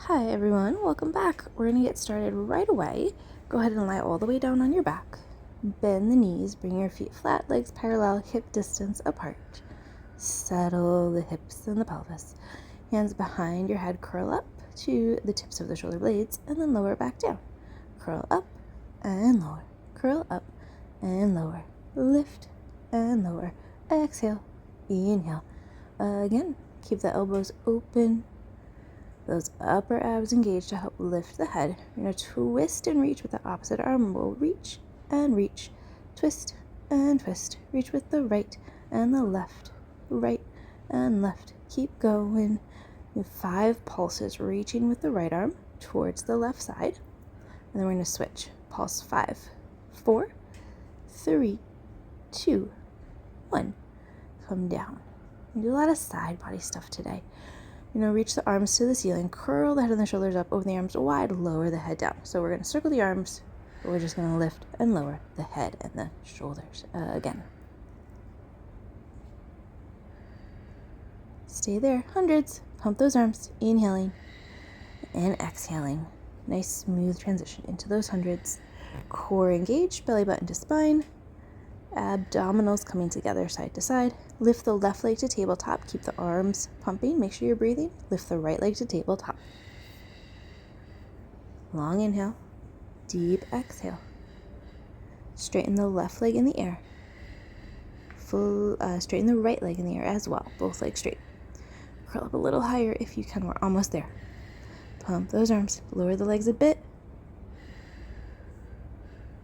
Hi everyone, welcome back. We're going to get started right away. Go ahead and lie all the way down on your back. Bend the knees, bring your feet flat, legs parallel, hip distance apart. Settle the hips and the pelvis. Hands behind your head, curl up to the tips of the shoulder blades, and then lower back down. Curl up and lower. Curl up and lower. Lift and lower. Exhale. Inhale. Again, keep the elbows open. Those upper abs engaged to help lift the head. You're going to twist and reach with the opposite arm. We'll reach and reach. Twist and twist. Reach with the right and the left. Right and left. Keep going. You have 5 pulses, reaching with the right arm towards the left side. And then we're going to switch. Pulse 5, 4, 3, 2, 1. Come down. We do a lot of side body stuff today. Reach the arms to the ceiling, curl the head and the shoulders up, open the arms wide, lower the head down. So we're going to circle the arms, but we're just going to lift and lower the head and the shoulders again. Stay there, hundreds. Pump those arms, inhaling and exhaling. Nice smooth transition into those hundreds. Core engaged, belly button to spine. Abdominals coming together side to side. Lift the left leg to tabletop. Keep the arms pumping. Make sure you're breathing. Lift the right leg to tabletop. Long inhale. Deep exhale. Straighten the left leg in the air. Straighten the right leg in the air as well. Both legs straight. Curl up a little higher if you can. We're almost there. Pump those arms. Lower the legs a bit.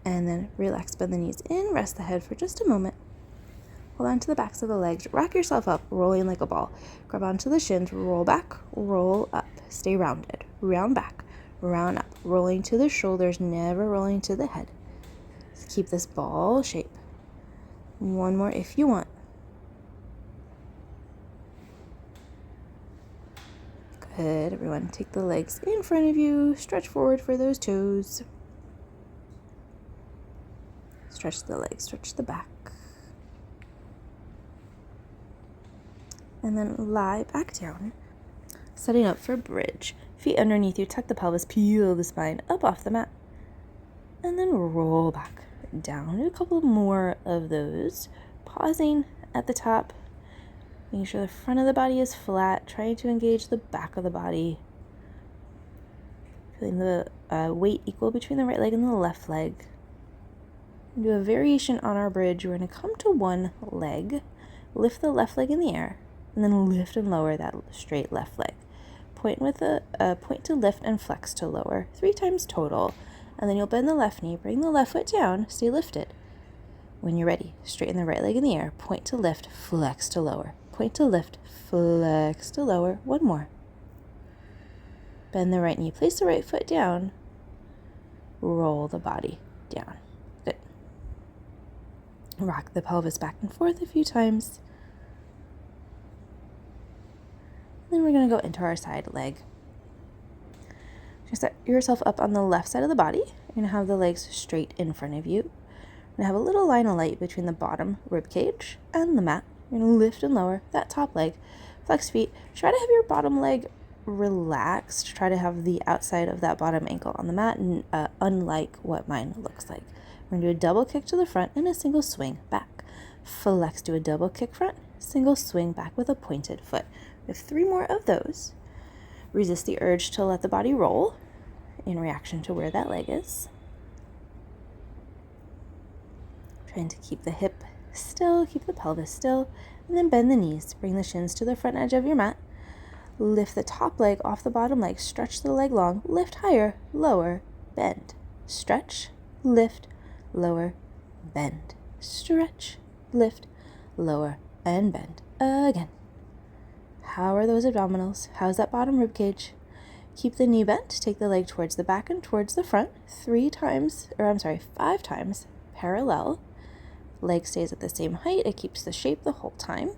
And then relax, bend the knees in, rest the head for just a moment. Hold on to the backs of the legs, rock yourself up, rolling like a ball. Grab onto the shins, roll back, roll up. Stay rounded, round back, round up. Rolling to the shoulders, never rolling to the head. Just keep this ball shape. One more if you want. Good, everyone. Take the legs in front of you, stretch forward for those toes. Stretch the legs, stretch the back. And then lie back down. Setting up for bridge. Feet underneath you, tuck the pelvis, peel the spine up off the mat. And then roll back down. Do a couple more of those. Pausing at the top. Making sure the front of the body is flat. Trying to engage the back of the body. Feeling the weight equal between the right leg and the left leg. Do a variation on our bridge. We're going to come to one leg, lift the left leg in the air, and then lift and lower that straight left leg. Point with a point to lift and flex to lower 3 times total, and then you'll bend the left knee, bring the left foot down, stay lifted. When you're ready, straighten the right leg in the air, point to lift, flex to lower, point to lift, flex to lower. One more. Bend the right knee, place the right foot down, roll the body down. Rock the pelvis back and forth a few times. Then we're going to go into our side leg. Just set yourself up on the left side of the body. You're going to have the legs straight in front of you. You're going to have a little line of light between the bottom rib cage and the mat. You're going to lift and lower that top leg. Flex feet. Try to have your bottom leg relaxed. Try to have the outside of that bottom ankle on the mat, unlike what mine looks like. We're going to do a double kick to the front and a single swing back. Flex, do a double kick front, single swing back with a pointed foot. We have 3 more of those. Resist the urge to let the body roll in reaction to where that leg is. Trying to keep the hip still, keep the pelvis still, and then bend the knees. Bring the shins to the front edge of your mat. Lift the top leg off the bottom leg. Stretch the leg long. Lift higher, lower, bend. Stretch, lift, lower, bend. Stretch, lift, lower, and bend. Again. How are those abdominals? How's that bottom rib cage? Keep the knee bent. Take the leg towards the back and towards the front. 5 times parallel. Leg stays at the same height. It keeps the shape the whole time.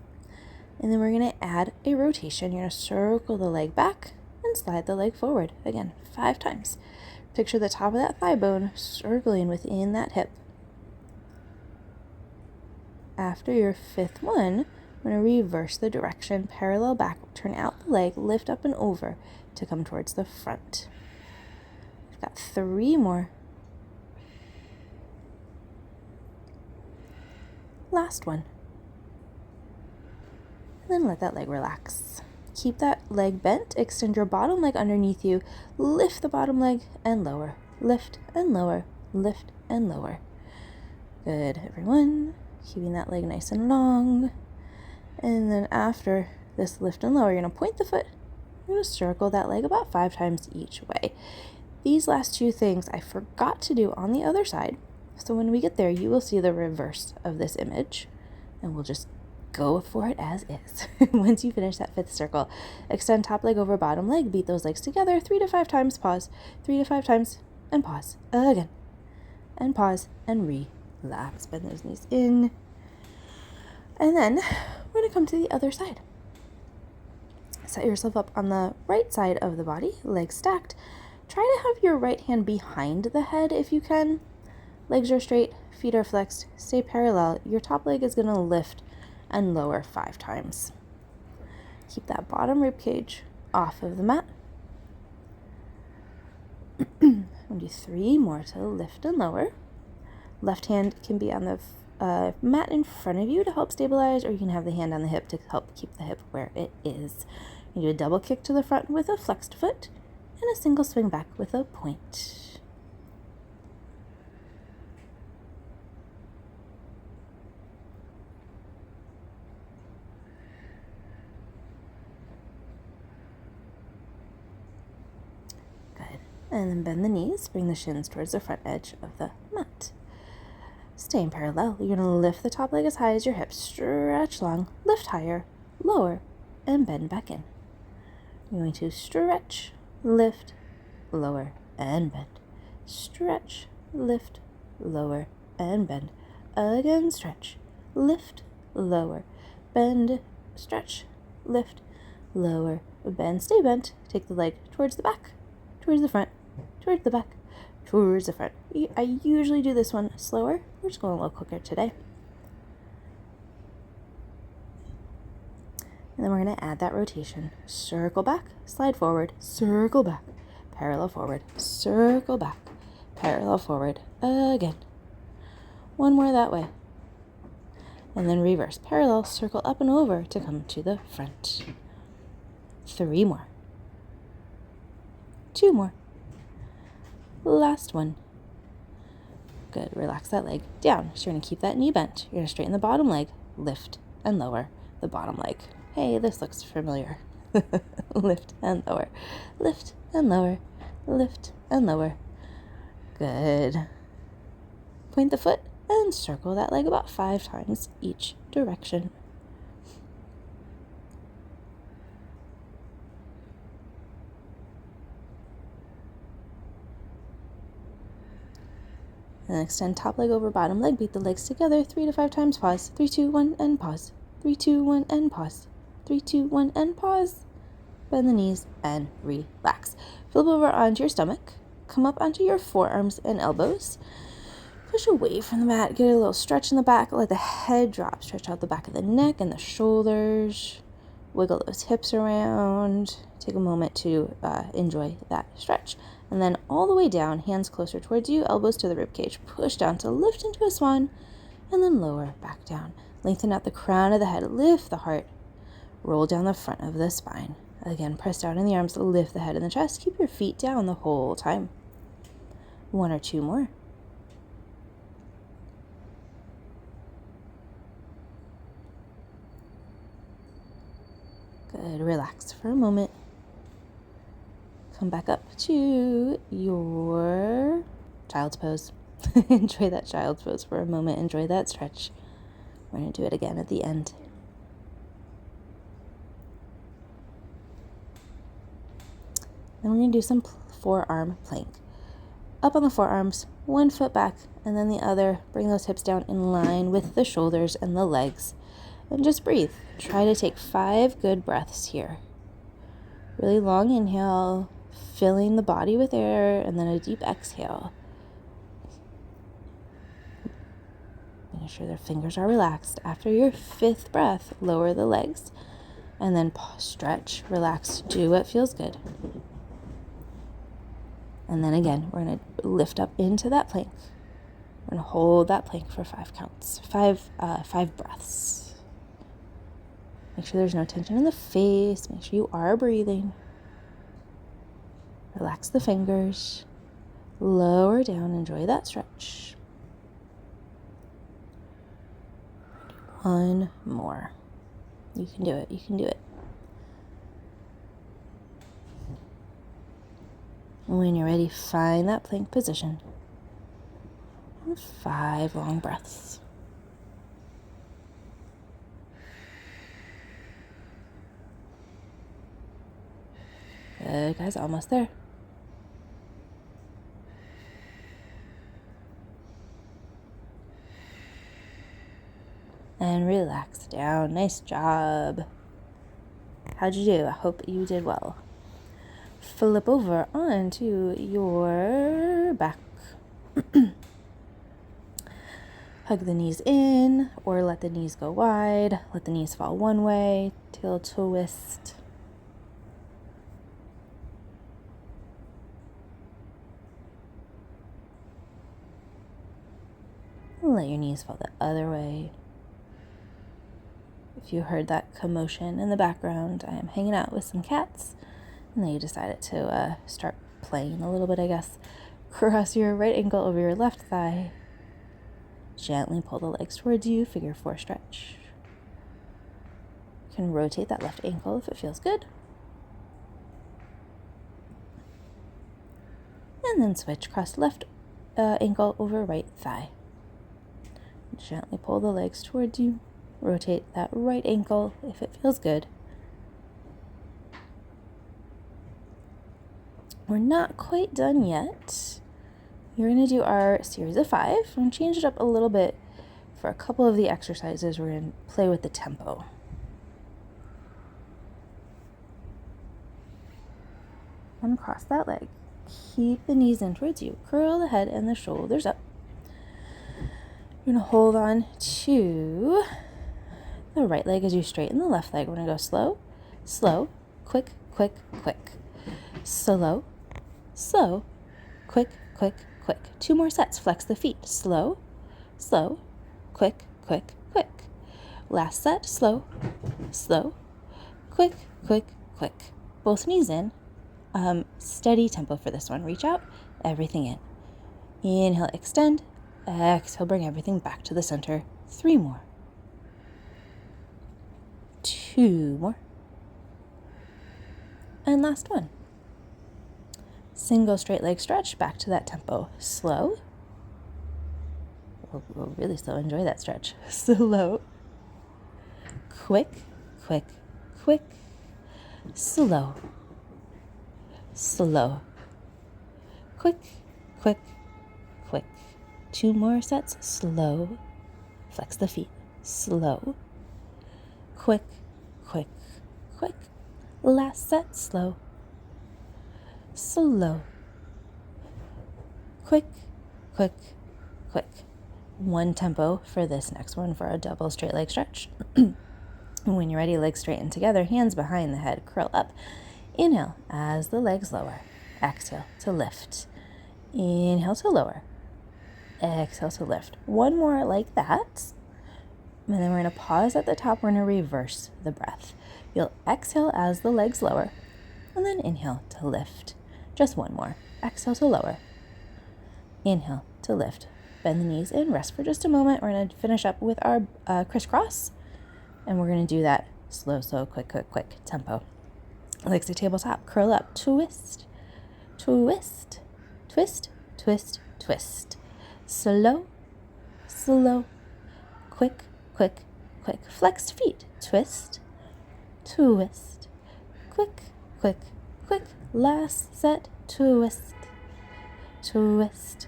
And then we're going to add a rotation. You're going to circle the leg back and slide the leg forward. Again, 5 times. Picture the top of that thigh bone circling within that hip. After your 5th one, we're going to reverse the direction, parallel back, turn out the leg, lift up and over to come towards the front. We've got 3 more. Last one. And then let that leg relax. Keep that leg bent, extend your bottom leg underneath you, lift the bottom leg and lower, lift and lower, lift and lower. Good, everyone. Keeping that leg nice and long. And then after this lift and lower, you're going to point the foot. You're going to circle that leg about 5 times each way. These last 2 things I forgot to do on the other side. So when we get there, you will see the reverse of this image. And we'll just go for it as is. Once you finish that 5th circle, extend top leg over bottom leg. Beat those legs together 3 to 5 times. Pause. 3 to 5 times. And pause. Again. And pause. And relax. Bend those knees in. And then we're going to come to the other side. Set yourself up on the right side of the body, legs stacked. Try to have your right hand behind the head if you can. Legs are straight, feet are flexed, stay parallel. Your top leg is going to lift and lower 5 times. Keep that bottom rib cage off of the mat. We'll do 3 more to lift and lower. Left hand can be on the mat in front of you to help stabilize, or you can have the hand on the hip to help keep the hip where it is. You do a double kick to the front with a flexed foot and a single swing back with a point. Good. And then bend the knees, bring the shins towards the front edge of the mat. Stay in parallel. You're going to lift the top leg as high as your hips, stretch long, lift higher, lower, and bend back in. You're going to stretch, lift, lower, and bend. Stretch, lift, lower, and bend. Again, stretch, lift, lower, bend, stretch, lift, lower, bend. Stay bent. Take the leg towards the back, towards the front, towards the back, towards the front. I usually do this one slower. We're just going a little quicker today. And then we're going to add that rotation. Circle back, slide forward, circle back, parallel forward, circle back, parallel forward, again. 1 more that way. And then reverse, parallel, circle up and over to come to the front. 3 more. 2 more. Last one. Good, relax that leg down. So you're going to keep that knee bent. You're going to straighten the bottom leg, lift and lower the bottom leg. Hey, this looks familiar. Lift and lower, lift and lower, lift and lower. Good. Point the foot and circle that leg about 5 times each direction. And extend top leg over bottom leg. Beat the legs together 3 to 5 times. Pause. 3, 2, 1, and pause. 3, 2, 1, and pause. 3, 2, 1, and pause. Bend the knees and relax. Flip over onto your stomach. Come up onto your forearms and elbows. Push away from the mat. Get a little stretch in the back. Let the head drop. Stretch out the back of the neck and the shoulders. Wiggle those hips around. Take a moment to enjoy that stretch. And then all the way down, hands closer towards you, elbows to the ribcage. Push down to lift into a swan, and then lower back down. Lengthen out the crown of the head. Lift the heart. Roll down the front of the spine. Again, press down in the arms, lift the head and the chest. Keep your feet down the whole time. 1 or 2 more. Good. Relax for a moment. Come back up to your child's pose. Enjoy that child's pose for a moment. Enjoy that stretch. We're going to do it again at the end. Then we're going to do some forearm plank. Up on the forearms, 1 foot back, and then the other. Bring those hips down in line with the shoulders and the legs. And just breathe. Try to take 5 good breaths here. Really long inhale, filling the body with air, and then a deep exhale. Making sure their fingers are relaxed. After your 5th breath, lower the legs And then stretch, relax, do what feels good. And then again, we're going to lift up into that plank. We're going to hold that plank for 5 counts, five breaths. Make sure there's no tension in the face. Make sure you are breathing. Relax the fingers. Lower down. Enjoy that stretch. 1 more. You can do it. You can do it. When you're ready, find that plank position. And 5 long breaths. Good, guys. Almost there. And relax down. Nice job. How'd you do? I hope you did well. Flip over onto your back. Hug the knees in, or let the knees go wide. Let the knees fall one way. Tail twist. Let your knees fall the other way. If you heard that commotion in the background, I am hanging out with some cats, and they decided to start playing a little bit, I guess. Cross your right ankle over your left thigh. Gently pull the legs towards you, figure 4 stretch. You can rotate that left ankle if it feels good. And then switch, cross left ankle over right thigh. Gently pull the legs towards you. Rotate that right ankle if it feels good. We're not quite done yet. You're going to do our series of 5. We're going to change it up a little bit for a couple of the exercises. We're going to play with the tempo. Uncross that leg. Keep the knees in towards you. Curl the head and the shoulders up. You're going to hold on to the right leg as you straighten the left leg. We're going to go slow, slow, quick, quick, quick. Slow, slow, quick, quick, quick. 2 more sets. Flex the feet. Slow, slow, quick, quick, quick. Last set. Slow, slow, quick, quick, quick. Both knees in. Steady tempo for this one. Reach out, everything in. Inhale, extend. Exhale, bring everything back to the center. 3 more. 2 more. And last one. Single straight leg stretch, back to that tempo. Slow. We'll really slow. Enjoy that stretch. Slow. Quick, quick, quick. Slow. Slow. Quick, quick, quick. 2 more sets. Slow. Flex the feet. Slow. Quick, quick, quick. Last set. Slow. Slow. Quick, quick, quick. 1 tempo for this next one for a double straight leg stretch. When you're ready, legs straighten together, hands behind the head, curl up. Inhale as the legs lower. Exhale to lift. Inhale to lower. Exhale to lift. 1 more like that. And then we're going to pause at the top. We're going to reverse the breath. You'll exhale as the legs lower, and then inhale to lift. Just 1 more. Exhale to lower. Inhale to lift. Bend the knees in. Rest for just a moment. We're going to finish up with our crisscross, and we're going to do that slow, slow, quick, quick, quick tempo. Legs to tabletop. Curl up. Twist, twist, twist, twist, twist. Slow, slow, quick, quick, quick. Flexed feet. Twist, twist, quick, quick, quick. Last set. Twist, twist,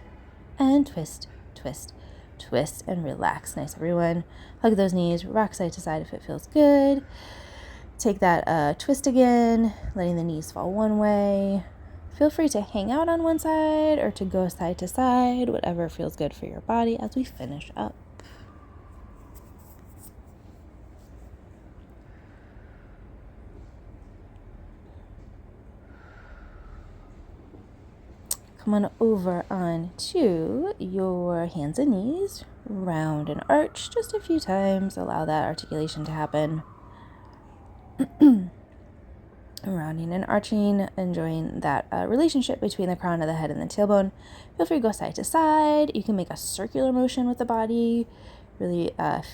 and twist, twist, twist, and relax. Nice, everyone. Hug those knees. Rock side to side if it feels good. Take that twist again, letting the knees fall one way. Feel free to hang out on one side or to go side to side, whatever feels good for your body as we finish up. Come on over onto your hands and knees, round and arch just a few times. Allow that articulation to happen. Rounding and arching, enjoying that relationship between the crown of the head and the tailbone. Feel free to go side to side. You can make a circular motion with the body, really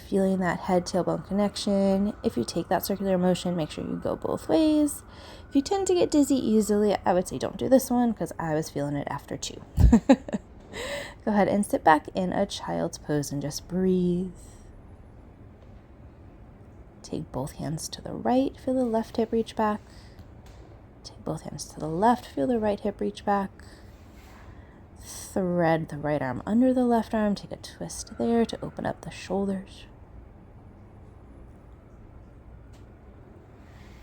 feeling that head-tailbone connection. If you take that circular motion, make sure you go both ways. If you tend to get dizzy easily, I would say don't do this one because I was feeling it after 2. Go ahead and sit back in a child's pose and just breathe. Take both hands to the right, feel the left hip reach back. Take both hands to the left, feel the right hip reach back. Thread the right arm under the left arm, take a twist there to open up the shoulders.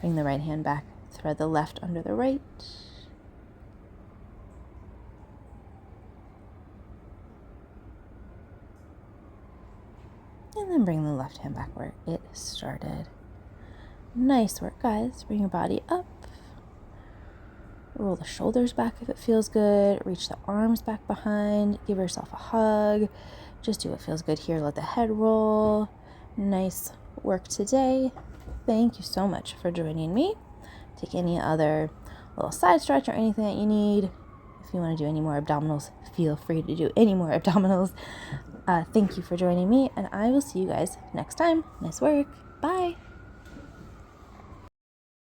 Bring the right hand back, thread the left under the right. And then bring the left hand back where it started. Nice work, guys. Bring your body up. Roll the shoulders back if it feels good. Reach the arms back behind. Give yourself a hug. Just do what feels good here. Let the head roll. Nice work today. Thank you so much for joining me. Take any other little side stretch or anything that you need. If you want to do any more abdominals, feel free to do any more abdominals. Thank you for joining me, and I will see you guys next time. Nice work. Bye.